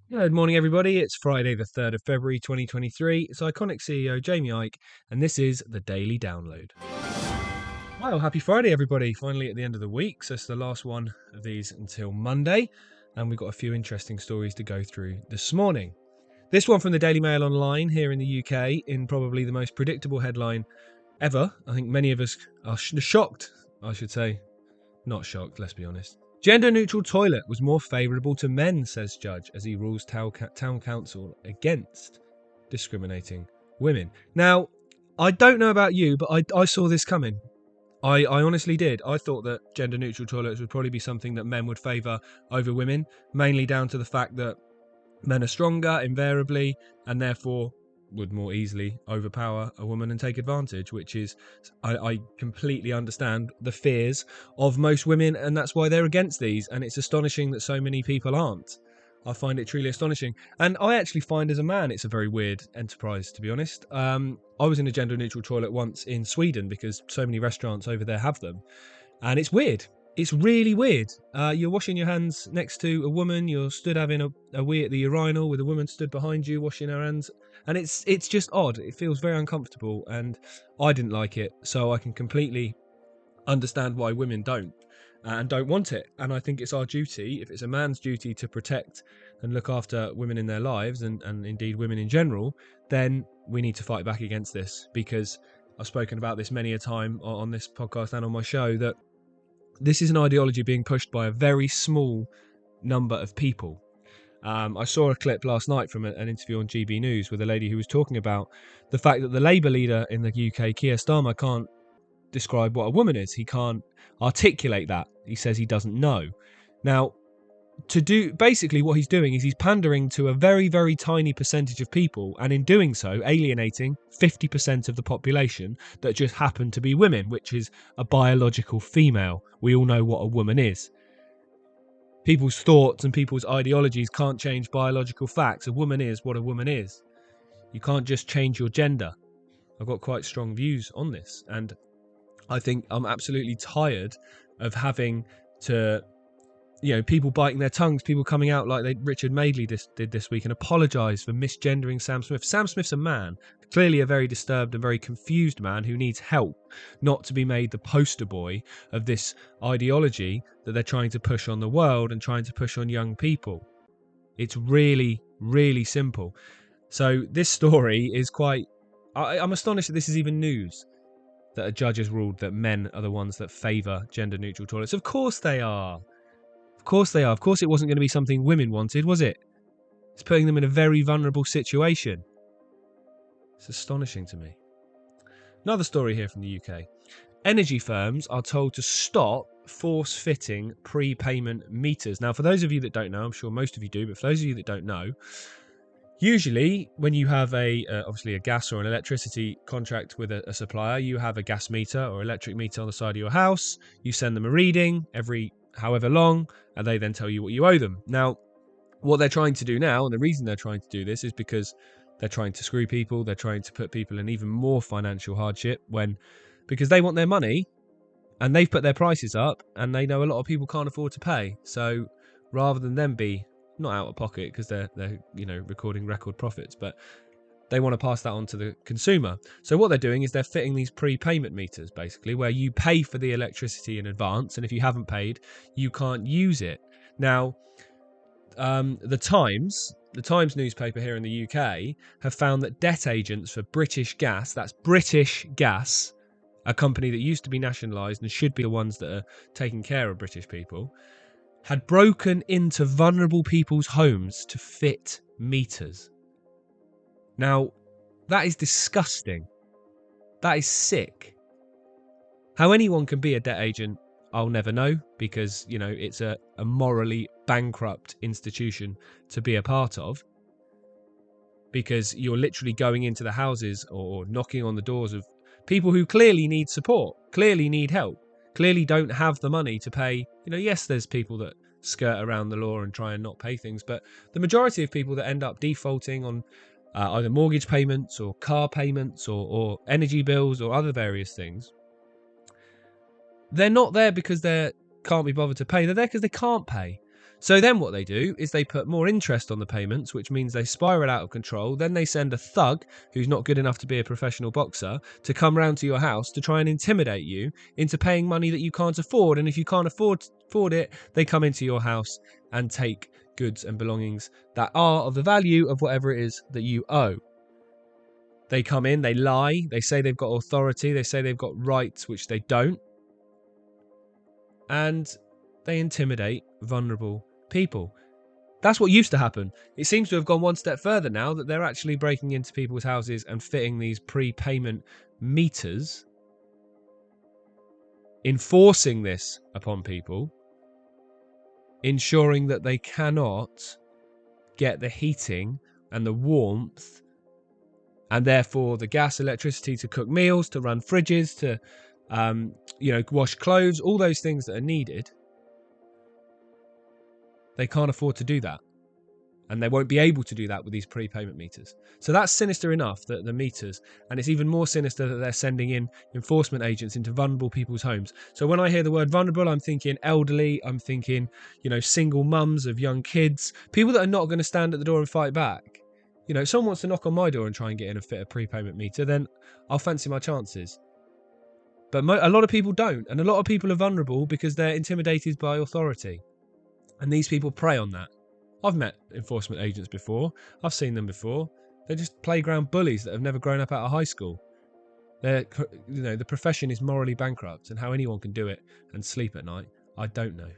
Good morning, everybody. It's Friday, the 3rd of February, 2023. It's Ickonic CEO Jamie Ike, and this is the Daily Download. Well, happy Friday, everybody. Finally at the end of the week, so it's the last one of these until Monday, and we've got a few interesting stories to go through this morning. This one from the Daily Mail Online here in the UK, in probably the most predictable headline ever. I think many of us are shocked, I should say. Not shocked, let's be honest. Gender-neutral toilet was more favourable to men, says judge, as he rules town council against discriminating women. Now, I don't know about you, but I saw this coming. I honestly did. I thought that gender-neutral toilets would probably be something that men would favour over women, mainly down to the fact that men are stronger, invariably, and therefore would more easily overpower a woman and take advantage, which is, I completely understand the fears of most women, and that's why they're against these. And it's astonishing that so many people aren't. I find it truly astonishing. And I actually find as a man, it's a very weird enterprise, to be honest. I was in a gender neutral toilet once in Sweden because so many restaurants over there have them. And it's weird. It's really weird. You're washing your hands next to a woman. You're stood having a wee at the urinal with a woman stood behind you washing her hands. And it's just odd. It feels very uncomfortable. And I didn't like it. So I can completely understand why women don't and don't want it. And I think it's our duty, if it's a man's duty to protect and look after women in their lives and indeed women in general, then we need to fight back against this, because I've spoken about this many a time on this podcast and on my show, that this is an ideology being pushed by a very small number of people. I saw a clip last night from an interview on GB News with a lady who was talking about the fact that the Labour leader in the UK, Keir Starmer, can't describe what a woman is. He can't articulate that. He says he doesn't know. Now, basically what he's doing is he's pandering to a very, very tiny percentage of people, and in doing so alienating 50% of the population that just happen to be women, which is a biological female. We all know what a woman is. People's thoughts and people's ideologies can't change biological facts. A woman is what a woman is. You can't just change your gender. I've got quite strong views on this, and I think I'm absolutely tired of having to, people biting their tongues, people coming out like Richard Madeley did this week and apologise for misgendering Sam Smith. Sam Smith's a man, clearly a very disturbed and very confused man who needs help, not to be made the poster boy of this ideology that they're trying to push on the world and trying to push on young people. It's really, really simple. So this story is I'm astonished that this is even news, that a judge has ruled that men are the ones that favour gender-neutral toilets. Of course they are. Of course they are. Of course it wasn't going to be something women wanted, was it? It's putting them in a very vulnerable situation. It's astonishing to me. Another story here from the UK. Energy firms are told to stop force-fitting prepayment meters. Now, for those of you that don't know, I'm sure most of you do, but for those of you that don't know, usually when you have obviously a gas or an electricity contract with a supplier, you have a gas meter or electric meter on the side of your house. You send them a reading every however long, and they then tell you what you owe them. Now, what they're trying to do now, and the reason they're trying to do this, is because they're trying to screw people. They're trying to put people in even more financial hardship because they want their money, and they've put their prices up, and they know a lot of people can't afford to pay. So rather than them be not out of pocket because they're recording record profits, but they want to pass that on to the consumer. So what they're doing is they're fitting these prepayment meters, basically, where you pay for the electricity in advance, and if you haven't paid, you can't use it. Now, the Times newspaper here in the UK, have found that debt agents for British Gas, that's British Gas, a company that used to be nationalised and should be the ones that are taking care of British people, had broken into vulnerable people's homes to fit meters. Now, that is disgusting. That is sick. How anyone can be a debt agent, I'll never know, because, it's a morally bankrupt institution to be a part of. Because you're literally going into the houses or knocking on the doors of people who clearly need support, clearly need help, clearly don't have the money to pay. Yes, there's people that skirt around the law and try and not pay things, but the majority of people that end up defaulting on either mortgage payments or car payments or energy bills or other various things, they're not there because they can't be bothered to pay. They're there because they can't pay. So then what they do is they put more interest on the payments, which means they spiral out of control. Then they send a thug who's not good enough to be a professional boxer to come round to your house to try and intimidate you into paying money that you can't afford. And if you can't afford it, they come into your house and take goods and belongings that are of the value of whatever it is that you owe. They come in, they lie, they say they've got authority, they say they've got rights, which they don't. And they intimidate vulnerable people. That's what used to happen. It seems to have gone one step further now, that they're actually breaking into people's houses and fitting these prepayment meters, enforcing this upon people, ensuring that they cannot get the heating and the warmth and therefore the gas, electricity to cook meals, to run fridges, to wash clothes, all those things that are needed. They can't afford to do that. And they won't be able to do that with these prepayment meters. So that's sinister enough, that the meters, and it's even more sinister that they're sending in enforcement agents into vulnerable people's homes. So when I hear the word vulnerable, I'm thinking elderly, I'm thinking, single mums of young kids, people that are not going to stand at the door and fight back. If someone wants to knock on my door and try and get in and fit a prepayment meter, then I'll fancy my chances. But a lot of people don't, and a lot of people are vulnerable because they're intimidated by authority. And these people prey on that. I've met enforcement agents before. I've seen them before. They're just playground bullies that have never grown up out of high school. The profession is morally bankrupt, and how anyone can do it and sleep at night, I don't know.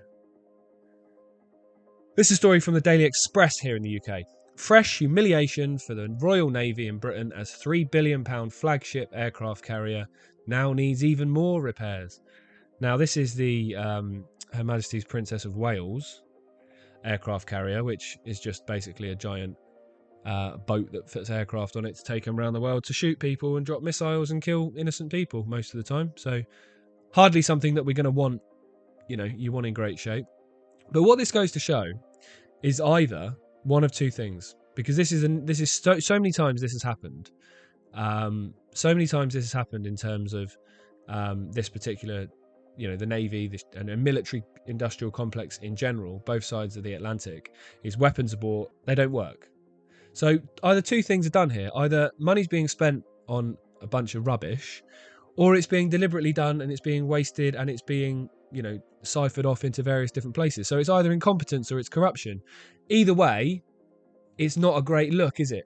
This is a story from the Daily Express here in the UK. Fresh humiliation for the Royal Navy in Britain as £3 billion flagship aircraft carrier now needs even more repairs. Now, this is the Her Majesty's Princess of Wales aircraft carrier, which is just basically a giant boat that fits aircraft on it to take them around the world to shoot people and drop missiles and kill innocent people most of the time. So hardly something that we're going to want, you want in great shape. But what this goes to show is either one of two things, because this is so many times this has happened. So many times this has happened in terms of this particular, the Navy and a military industrial complex in general, both sides of the Atlantic, is weapons abort. They don't work. So either two things are done here. Either money's being spent on a bunch of rubbish, or it's being deliberately done and it's being wasted and it's being, ciphered off into various different places. So it's either incompetence or it's corruption. Either way, it's not a great look, is it?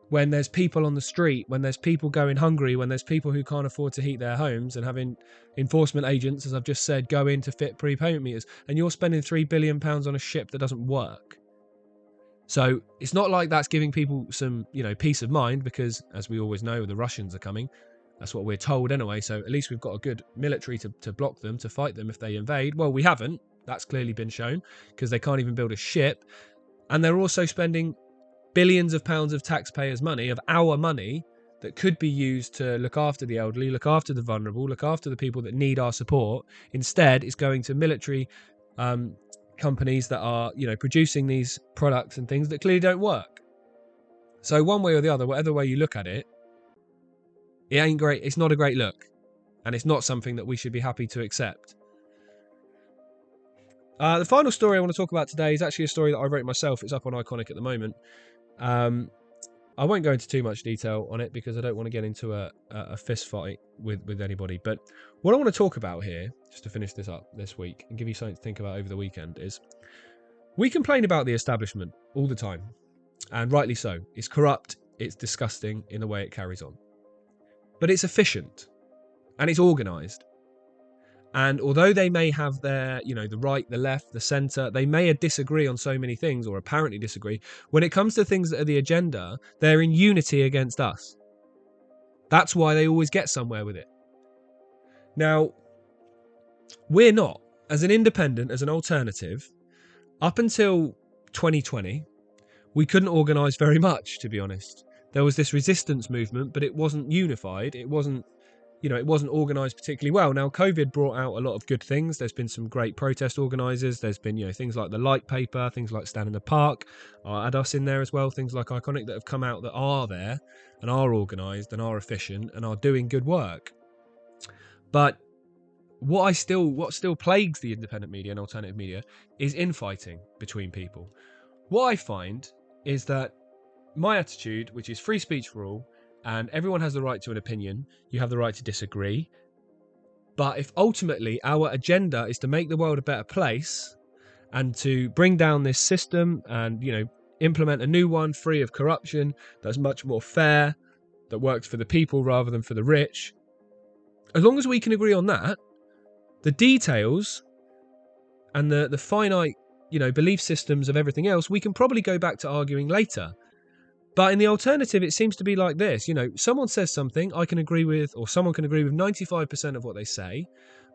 When there's people on the street, when there's people going hungry, when there's people who can't afford to heat their homes and having enforcement agents, as I've just said, go in to fit prepayment meters, and you're spending £3 billion on a ship that doesn't work. So it's not like that's giving people some, peace of mind, because as we always know, the Russians are coming. That's what we're told anyway. So at least we've got a good military to block them, to fight them if they invade. Well, we haven't. That's clearly been shown, because they can't even build a ship. And they're also spending billions of pounds of taxpayers' money, of our money, that could be used to look after the elderly, look after the vulnerable, look after the people that need our support. Instead, it's going to military companies that are, producing these products and things that clearly don't work. So one way or the other, whatever way you look at it, it ain't great. It's not a great look, and it's not something that we should be happy to accept. The final story I want to talk about today is actually a story that I wrote myself. It's up on Ickonic at the moment. I won't go into too much detail on it because I don't want to get into a fist fight with anybody. But what I want to talk about here, just to finish this up this week and give you something to think about over the weekend, is we complain about the establishment all the time, and rightly so. It's corrupt, it's disgusting in the way it carries on. But it's efficient and it's organised. And although they may have their, the right, the left, the centre, they may disagree on so many things, or apparently disagree. When it comes to things that are the agenda, they're in unity against us. That's why they always get somewhere with it. Now, we're not. As an independent, as an alternative, up until 2020, we couldn't organise very much, to be honest. There was this resistance movement, but it wasn't unified. It wasn't organised particularly well. Now, COVID brought out a lot of good things. There's been some great protest organisers. There's been, things like the Light Paper, things like Stand in the Park. I'll add us in there as well. Things like Ickonic that have come out that are there and are organised and are efficient and are doing good work. But what still plagues the independent media and alternative media is infighting between people. What I find is that my attitude, which is free speech for all, and everyone has the right to an opinion, you have the right to disagree. But if ultimately our agenda is to make the world a better place and to bring down this system and, implement a new one free of corruption, that's much more fair, that works for the people rather than for the rich, as long as we can agree on that, the details and the finite, belief systems of everything else, we can probably go back to arguing later. But in the alternative, it seems to be like this. Someone says something I can agree with, or someone can agree with 95% of what they say.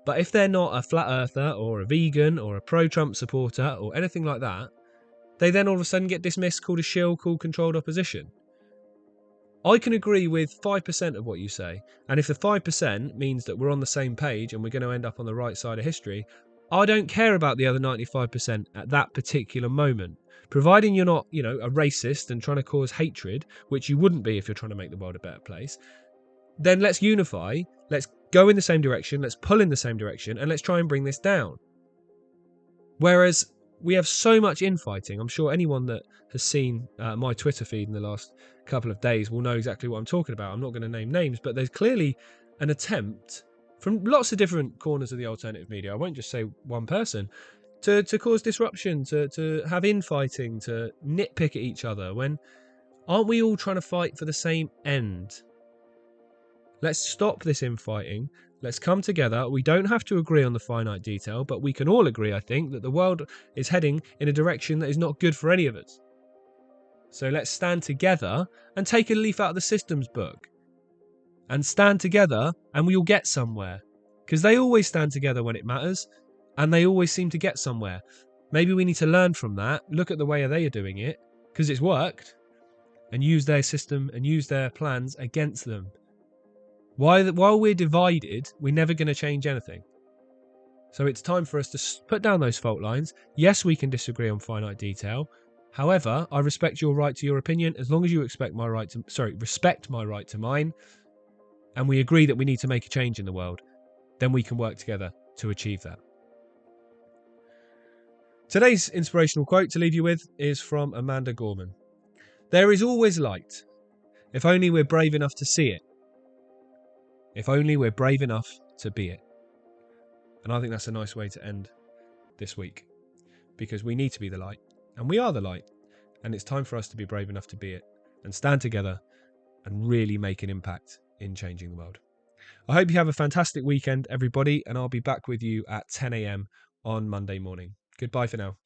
But if they're not a flat earther or a vegan or a pro-Trump supporter or anything like that, they then all of a sudden get dismissed, called a shill, called controlled opposition. I can agree with 5% of what you say. And if the 5% means that we're on the same page and we're going to end up on the right side of history, I don't care about the other 95% at that particular moment. Providing you're not, a racist and trying to cause hatred, which you wouldn't be if you're trying to make the world a better place, then let's unify, let's go in the same direction, let's pull in the same direction, and let's try and bring this down. Whereas we have so much infighting. I'm sure anyone that has seen my Twitter feed in the last couple of days will know exactly what I'm talking about. I'm not going to name names, but there's clearly an attempt from lots of different corners of the alternative media, I won't just say one person, to cause disruption, to have infighting, to nitpick at each other, when aren't we all trying to fight for the same end? Let's stop this infighting. Let's come together. We don't have to agree on the finite detail, but we can all agree, I think, that the world is heading in a direction that is not good for any of us. So let's stand together and take a leaf out of the systems book. And stand together and we'll get somewhere. Because they always stand together when it matters, and they always seem to get somewhere. Maybe we need to learn from that, look at the way they are doing it, because it's worked, and use their system and use their plans against them. While we're divided, we're never going to change anything. So it's time for us to put down those fault lines. Yes, we can disagree on finite detail. However, I respect your right to your opinion as long as you respect my right to mine, and we agree that we need to make a change in the world. Then we can work together to achieve that. Today's inspirational quote to leave you with is from Amanda Gorman. There is always light, if only we're brave enough to see it. If only we're brave enough to be it. And I think that's a nice way to end this week, because we need to be the light, and we are the light, and it's time for us to be brave enough to be it and stand together and really make an impact in changing the world. I hope you have a fantastic weekend, everybody, and I'll be back with you at 10 a.m. on Monday morning. Goodbye for now.